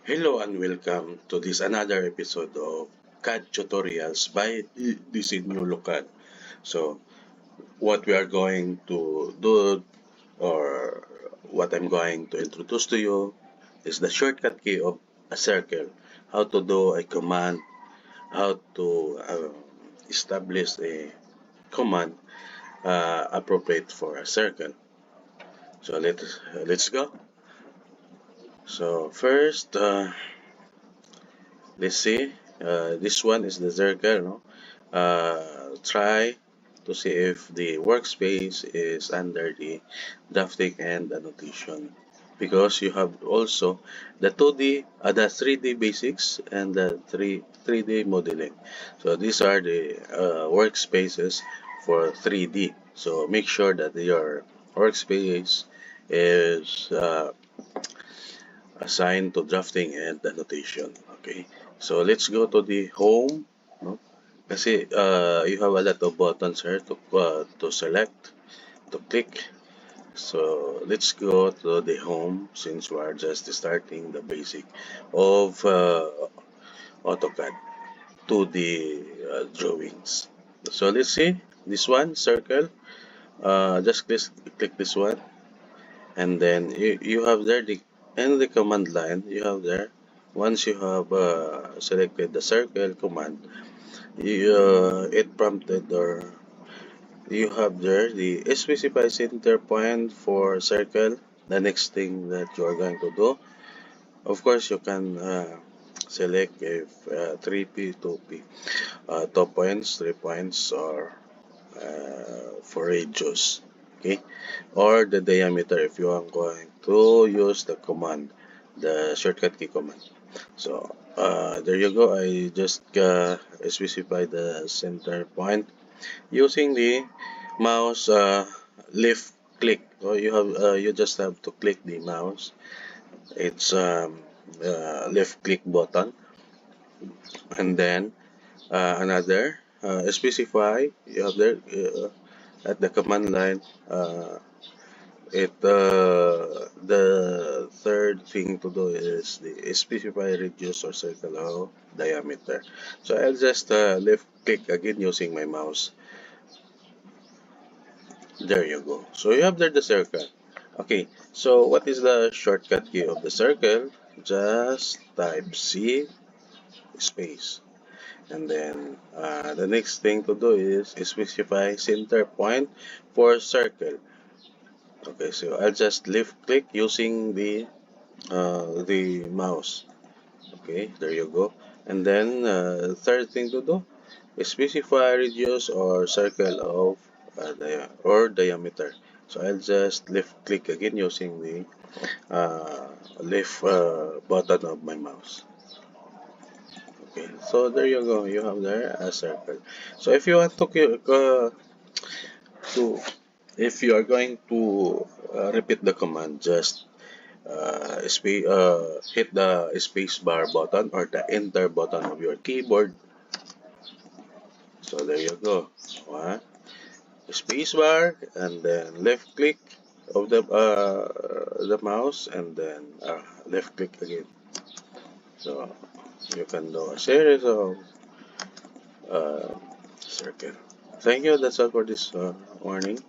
Hello and welcome to this another episode of CAD tutorials by Disenyo Local. So what we are going to do or what I'm going to introduce to you is the shortcut key of a circle, how to do a command, how to establish a command appropriate for a circle. So let's go. So first, let's see. This one is the circle. No? Try to see if the workspace is under the drafting and annotation, because you have also the 2D, the 3D basics and the 3D modeling. So these are the workspaces for 3D. So make sure that your workspace is assigned to drafting and annotation. Okay, so let's go to the home. No? Kasi you have a lot of buttons here to select, to click. So let's go to the home since we are just starting the basic of AutoCAD to the drawings. So let's see this one circle. Just click this one, and then you have there the in the command line you have there. Once you have selected the circle command, it prompted, or you have there the specify center point for circle. The next thing that you are going to do, of course, you can select if 3p, 2p, 2 points, 3 points, or for radius, okay, or the diameter if you are going to use the command, the shortcut key command. So there you go. I just specify the center point using the mouse left click. So you just have to click the mouse. It's left click button, and then another specify. You have there at the command line. The third thing to do is the specify radius or circle of diameter. So I'll just left click again using my mouse. There you go. So you have there the circle. Okay, so what is the shortcut key of the circle? Just type C space. And then the next thing to do is specify center point for circle. Okay, so I'll just left click using the mouse. Okay, there you go. And then third thing to do is specify radius or circle of diameter. So I'll just left click again using the left button of my mouse. Okay, so there you go. You have there a circle. So if you want to if you are going to repeat the command, just hit the space bar button or the enter button of your keyboard. So there you go. One, space bar, and then left click of the mouse, and then left click again. So you can do a series of uh, circle. Thank you. That's all for this morning.